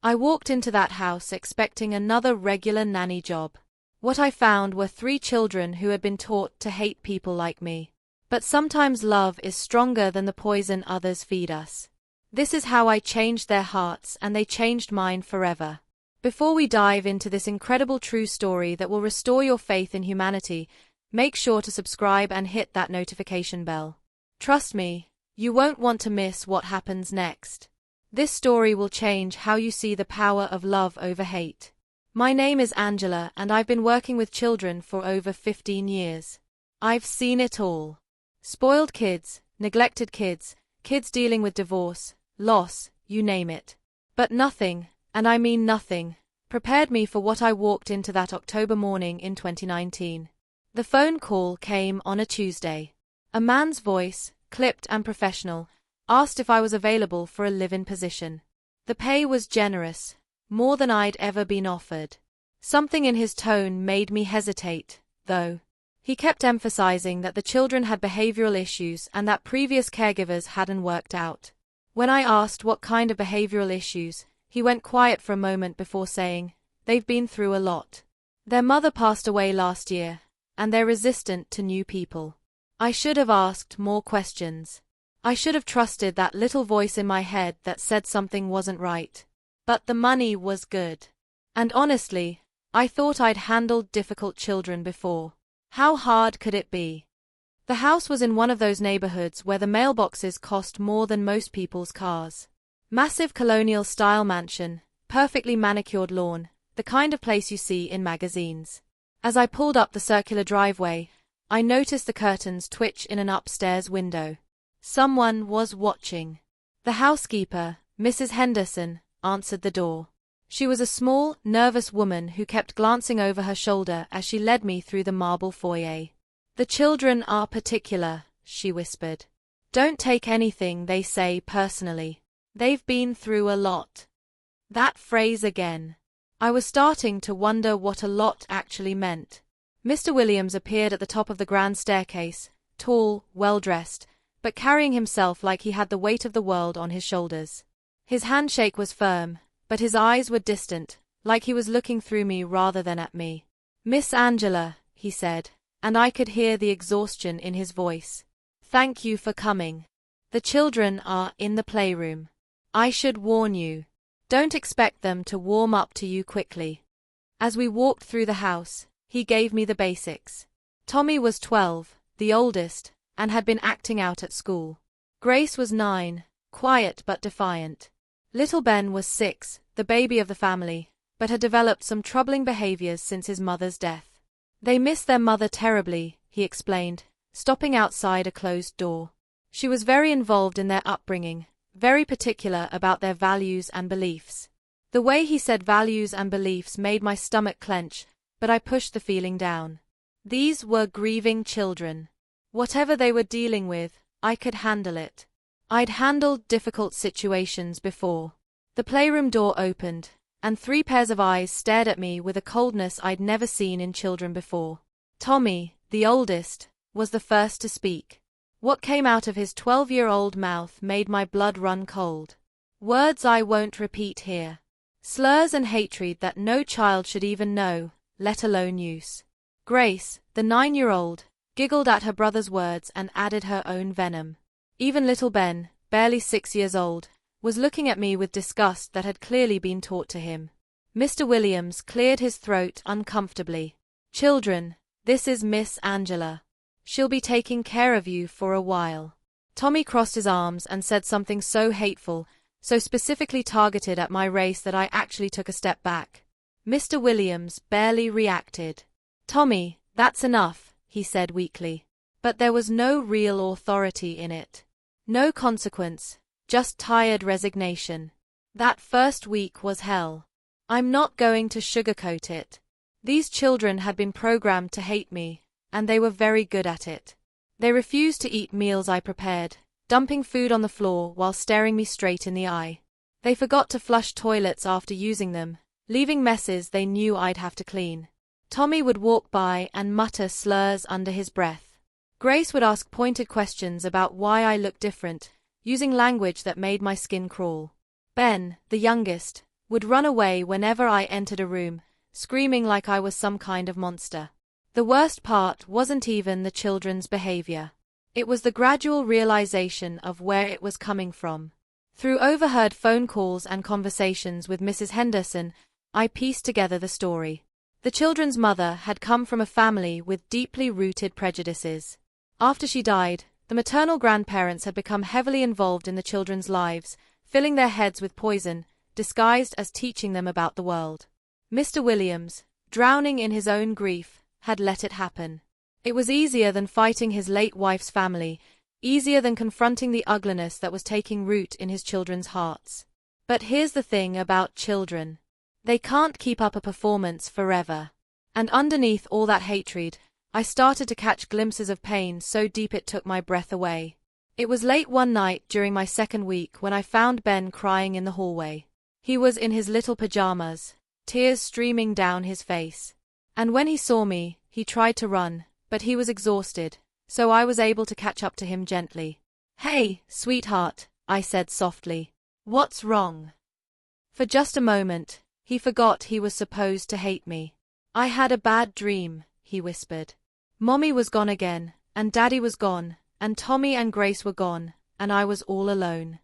I walked into that house expecting another regular nanny job. What I found were 3 children who had been taught to hate people like me. But sometimes love is stronger than the poison others feed us. This is how I changed their hearts, and they changed mine forever. Before we dive into this incredible true story that will restore your faith in humanity, make sure to subscribe and hit that notification bell. Trust me, you won't want to miss what happens next. This story will change how you see the power of love over hate. My name is Angela, and I've been working with children for over 15 years. I've seen it all. Spoiled kids, neglected kids, kids dealing with divorce, loss, you name it. But nothing, and I mean nothing, prepared me for what I walked into that October morning in 2019. The phone call came on a Tuesday. A man's voice, clipped and professional, asked if I was available for a live-in position. The pay was generous, more than I'd ever been offered. Something in his tone made me hesitate, though. He kept emphasizing that the children had behavioral issues and that previous caregivers hadn't worked out. When I asked what kind of behavioral issues, he went quiet for a moment before saying, "They've been through a lot. Their mother passed away last year, and they're resistant to new people." I should have asked more questions. I should have trusted that little voice in my head that said something wasn't right. But the money was good. And honestly, I thought I'd handled difficult children before. How hard could it be? The house was in one of those neighborhoods where the mailboxes cost more than most people's cars. Massive colonial-style mansion, perfectly manicured lawn, the kind of place you see in magazines. As I pulled up the circular driveway, I noticed the curtains twitch in an upstairs window. Someone was watching. The housekeeper, Mrs. Henderson, answered the door. She was a small, nervous woman who kept glancing over her shoulder as she led me through the marble foyer. "The children are particular," she whispered. "Don't take anything they say personally. They've been through a lot." That phrase again. I was starting to wonder what a lot actually meant. Mr. Williams appeared at the top of the grand staircase, tall, well-dressed, but carrying himself like he had the weight of the world on his shoulders. His handshake was firm, but his eyes were distant, like he was looking through me rather than at me. "Miss Angela," he said, and I could hear the exhaustion in his voice. "Thank you for coming. The children are in the playroom. I should warn you. Don't expect them to warm up to you quickly." As we walked through the house, he gave me the basics. Tommy was 12, the oldest, and had been acting out at school. Grace was 9, quiet but defiant. Little Ben was 6, the baby of the family, but had developed some troubling behaviors since his mother's death. "They miss their mother terribly," he explained, stopping outside a closed door. "She was very involved in their upbringing, very particular about their values and beliefs." The way he said values and beliefs made my stomach clench, but I pushed the feeling down. These were grieving children. Whatever they were dealing with, I could handle it. I'd handled difficult situations before. The playroom door opened, and 3 pairs of eyes stared at me with a coldness I'd never seen in children before. Tommy, the oldest, was the first to speak. What came out of his 12-year-old mouth made my blood run cold. Words I won't repeat here. Slurs and hatred that no child should even know, let alone use. Grace, the 9-year-old, giggled at her brother's words and added her own venom. Even little Ben, barely 6 years old, was looking at me with disgust that had clearly been taught to him. Mr. Williams cleared his throat uncomfortably. "Children, this is Miss Angela. She'll be taking care of you for a while." Tommy crossed his arms and said something so hateful, so specifically targeted at my race that I actually took a step back. Mr. Williams barely reacted. "Tommy, that's enough," he said weakly. But there was no real authority in it. No consequence, just tired resignation. That first week was hell. I'm not going to sugarcoat it. These children had been programmed to hate me, and they were very good at it. They refused to eat meals I prepared, dumping food on the floor while staring me straight in the eye. They forgot to flush toilets after using them, leaving messes they knew I'd have to clean. Tommy would walk by and mutter slurs under his breath. Grace would ask pointed questions about why I looked different, using language that made my skin crawl. Ben, the youngest, would run away whenever I entered a room, screaming like I was some kind of monster. The worst part wasn't even the children's behavior. It was the gradual realization of where it was coming from. Through overheard phone calls and conversations with Mrs. Henderson, I pieced together the story. The children's mother had come from a family with deeply rooted prejudices. After she died, the maternal grandparents had become heavily involved in the children's lives, filling their heads with poison, disguised as teaching them about the world. Mr. Williams, drowning in his own grief, had let it happen. It was easier than fighting his late wife's family, easier than confronting the ugliness that was taking root in his children's hearts. But here's the thing about children. They can't keep up a performance forever. And underneath all that hatred, I started to catch glimpses of pain so deep it took my breath away. It was late one night during my second week when I found Ben crying in the hallway. He was in his little pajamas, tears streaming down his face. And when he saw me, he tried to run, but he was exhausted, so I was able to catch up to him gently. "Hey, sweetheart," I said softly. "What's wrong?" For just a moment, he forgot he was supposed to hate me. "I had a bad dream," he whispered. "Mommy was gone again, and Daddy was gone, and Tommy and Grace were gone, and I was all alone."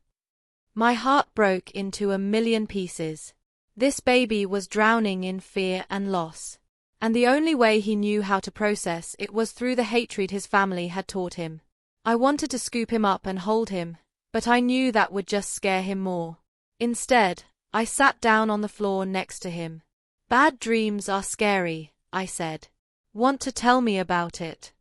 My heart broke into a million pieces. This baby was drowning in fear and loss. And the only way he knew how to process it was through the hatred his family had taught him. I wanted to scoop him up and hold him, but I knew that would just scare him more. Instead, I sat down on the floor next to him. "Bad dreams are scary," I said. "Want to tell me about it?"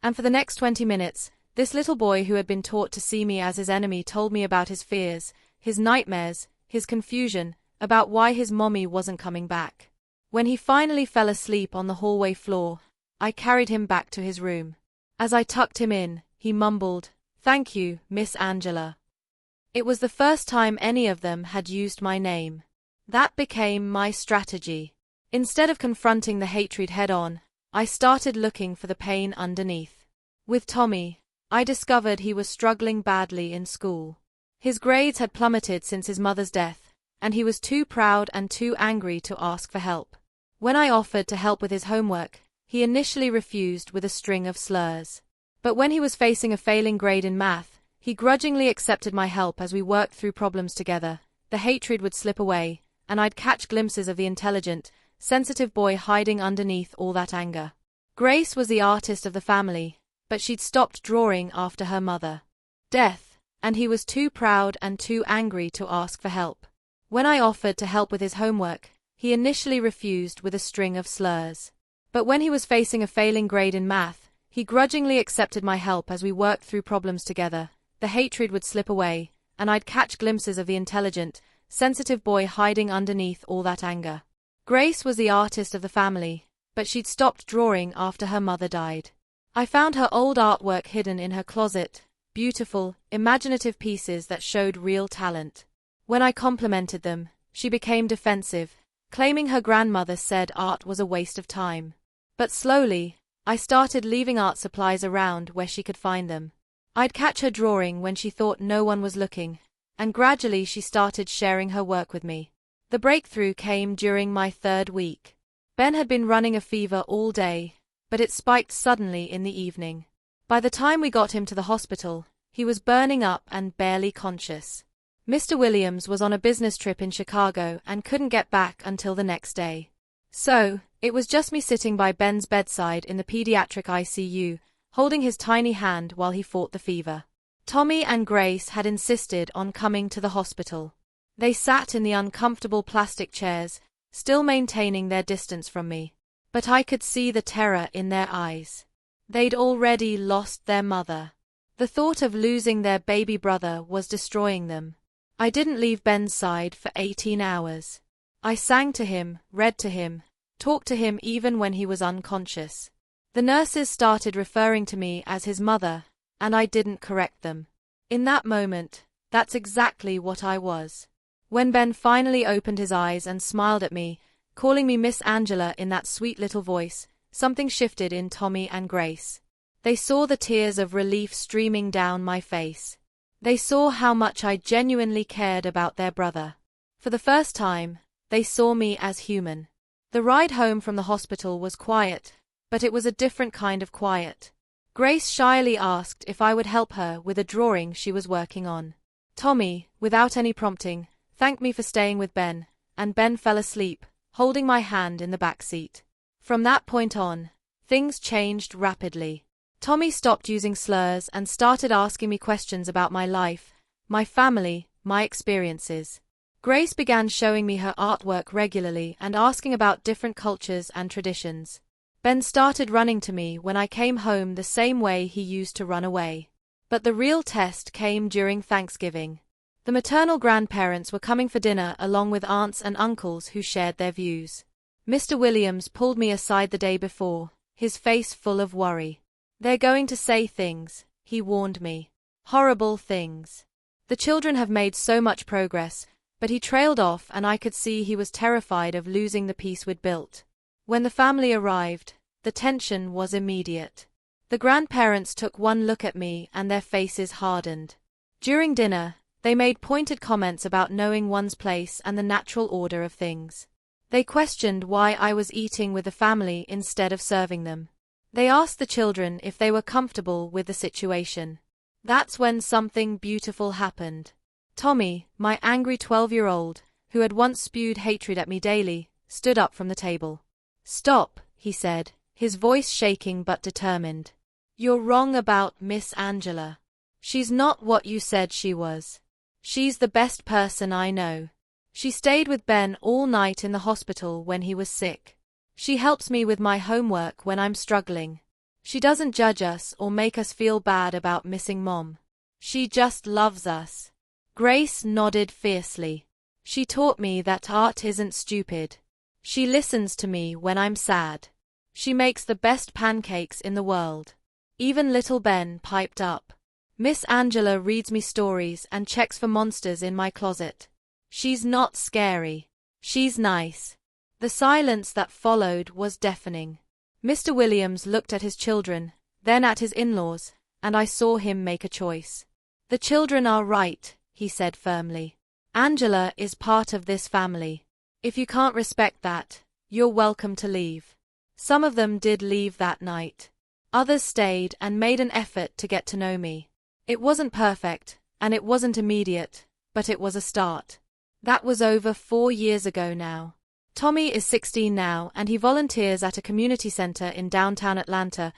And for the next 20 minutes, this little boy who had been taught to see me as his enemy told me about his fears, his nightmares, his confusion, about why his mommy wasn't coming back. When he finally fell asleep on the hallway floor, I carried him back to his room. As I tucked him in, he mumbled, "Thank you, Miss Angela." It was the first time any of them had used my name. That became my strategy. Instead of confronting the hatred head-on, I started looking for the pain underneath. With Tommy, I discovered he was struggling badly in school. His grades had plummeted since his mother's death, and he was too proud and too angry to ask for help. When I offered to help with his homework, he initially refused with a string of slurs. But when he was facing a failing grade in math, he grudgingly accepted my help as we worked through problems together. The hatred would slip away, and I'd catch glimpses of the intelligent, sensitive boy hiding underneath all that anger. Grace was the artist of the family, but she'd stopped drawing after her mother death, and he was too proud and too angry to ask for help. When I offered to help with his homework, he initially refused with a string of slurs. But when he was facing a failing grade in math, he grudgingly accepted my help as we worked through problems together. The hatred would slip away, and I'd catch glimpses of the intelligent, sensitive boy hiding underneath all that anger. Grace was the artist of the family, but she'd stopped drawing after her mother died. I found her old artwork hidden in her closet, beautiful, imaginative pieces that showed real talent. When I complimented them, she became defensive, claiming her grandmother said art was a waste of time. But slowly, I started leaving art supplies around where she could find them. I'd catch her drawing when she thought no one was looking, and gradually she started sharing her work with me. The breakthrough came during my third week. Ben had been running a fever all day, but it spiked suddenly in the evening. By the time we got him to the hospital, he was burning up and barely conscious. Mr. Williams was on a business trip in Chicago and couldn't get back until the next day. So, it was just me sitting by Ben's bedside in the pediatric ICU, holding his tiny hand while he fought the fever. Tommy and Grace had insisted on coming to the hospital. They sat in the uncomfortable plastic chairs, still maintaining their distance from me. But I could see the terror in their eyes. They'd already lost their mother. The thought of losing their baby brother was destroying them. I didn't leave Ben's side for 18 hours. I sang to him, read to him, talked to him even when he was unconscious. The nurses started referring to me as his mother, and I didn't correct them. In that moment, that's exactly what I was. When Ben finally opened his eyes and smiled at me, calling me Miss Angela in that sweet little voice, something shifted in Tommy and Grace. They saw the tears of relief streaming down my face. They saw how much I genuinely cared about their brother. For the first time, they saw me as human. The ride home from the hospital was quiet, but it was a different kind of quiet. Grace shyly asked if I would help her with a drawing she was working on. Tommy, without any prompting, thanked me for staying with Ben, and Ben fell asleep, holding my hand in the back seat. From that point on, things changed rapidly. Tommy stopped using slurs and started asking me questions about my life, my family, my experiences. Grace began showing me her artwork regularly and asking about different cultures and traditions. Ben started running to me when I came home the same way he used to run away. But the real test came during Thanksgiving. The maternal grandparents were coming for dinner along with aunts and uncles who shared their views. Mr. Williams pulled me aside the day before, his face full of worry. "They're going to say things," he warned me. "Horrible things. The children have made so much progress," but he trailed off and I could see he was terrified of losing the peace we'd built. When the family arrived, the tension was immediate. The grandparents took one look at me and their faces hardened. During dinner, they made pointed comments about knowing one's place and the natural order of things. They questioned why I was eating with the family instead of serving them. They asked the children if they were comfortable with the situation. That's when something beautiful happened. Tommy, my angry 12-year-old, who had once spewed hatred at me daily, stood up from the table. "Stop," he said, his voice shaking but determined. "You're wrong about Miss Angela. She's not what you said she was. She's the best person I know. She stayed with Ben all night in the hospital when he was sick. She helps me with my homework when I'm struggling. She doesn't judge us or make us feel bad about missing Mom. She just loves us." Grace nodded fiercely. "She taught me that art isn't stupid. She listens to me when I'm sad. She makes the best pancakes in the world." Even little Ben piped up. "Miss Angela reads me stories and checks for monsters in my closet. She's not scary. She's nice." The silence that followed was deafening. Mr. Williams looked at his children, then at his in-laws, and I saw him make a choice. "The children are right," he said firmly. "Angela is part of this family. If you can't respect that, you're welcome to leave." Some of them did leave that night. Others stayed and made an effort to get to know me. It wasn't perfect, and it wasn't immediate, but it was a start. That was over 4 years ago now. Tommy is 16 now and he volunteers at a community center in downtown Atlanta,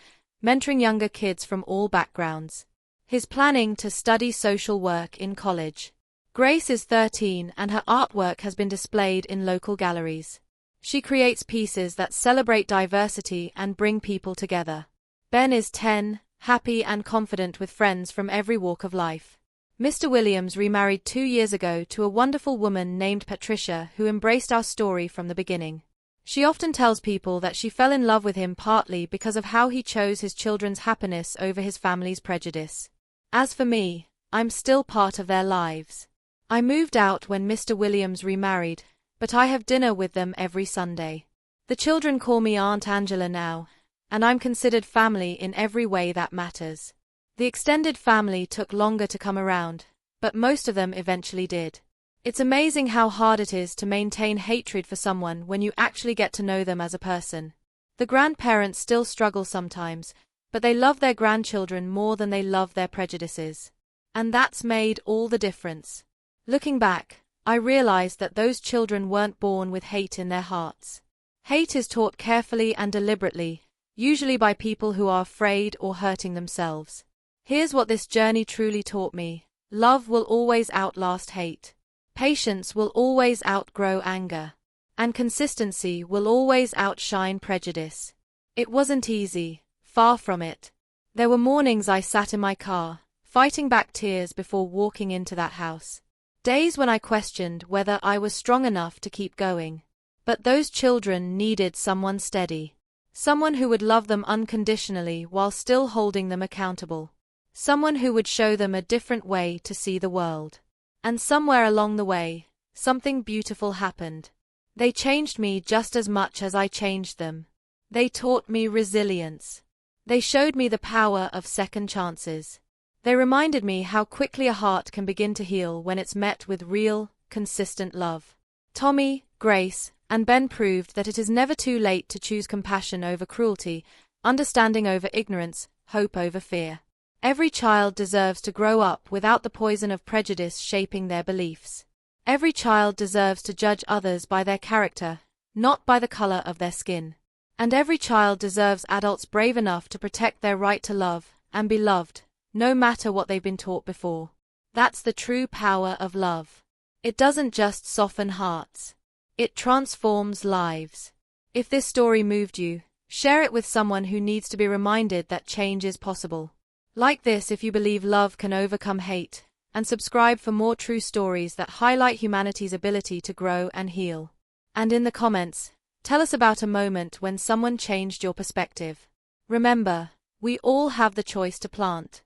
mentoring younger kids from all backgrounds. He's planning to study social work in college. Grace is 13 and her artwork has been displayed in local galleries. She creates pieces that celebrate diversity and bring people together. Ben is 10, happy and confident with friends from every walk of life. Mr. Williams remarried 2 years ago to a wonderful woman named Patricia who embraced our story from the beginning. She often tells people that she fell in love with him partly because of how he chose his children's happiness over his family's prejudice. As for me, I'm still part of their lives. I moved out when Mr. Williams remarried, but I have dinner with them every Sunday. The children call me Aunt Angela now, and I'm considered family in every way that matters. The extended family took longer to come around, but most of them eventually did. It's amazing how hard it is to maintain hatred for someone when you actually get to know them as a person. The grandparents still struggle sometimes, but they love their grandchildren more than they love their prejudices. And that's made all the difference. Looking back, I realized that those children weren't born with hate in their hearts. Hate is taught carefully and deliberately, usually by people who are afraid or hurting themselves. Here's what this journey truly taught me. Love will always outlast hate. Patience will always outgrow anger. And consistency will always outshine prejudice. It wasn't easy, far from it. There were mornings I sat in my car, fighting back tears before walking into that house. Days when I questioned whether I was strong enough to keep going. But those children needed someone steady. Someone who would love them unconditionally while still holding them accountable. Someone who would show them a different way to see the world. And somewhere along the way, something beautiful happened. They changed me just as much as I changed them. They taught me resilience. They showed me the power of second chances. They reminded me how quickly a heart can begin to heal when it's met with real, consistent love. Tommy, Grace, and Ben proved that it is never too late to choose compassion over cruelty, understanding over ignorance, hope over fear. Every child deserves to grow up without the poison of prejudice shaping their beliefs. Every child deserves to judge others by their character, not by the color of their skin. And every child deserves adults brave enough to protect their right to love and be loved, no matter what they've been taught before. That's the true power of love. It doesn't just soften hearts. It transforms lives. If this story moved you, share it with someone who needs to be reminded that change is possible. Like this if you believe love can overcome hate, and subscribe for more true stories that highlight humanity's ability to grow and heal. And in the comments, tell us about a moment when someone changed your perspective. Remember, we all have the choice to plant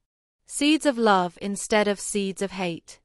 seeds of love instead of seeds of hate.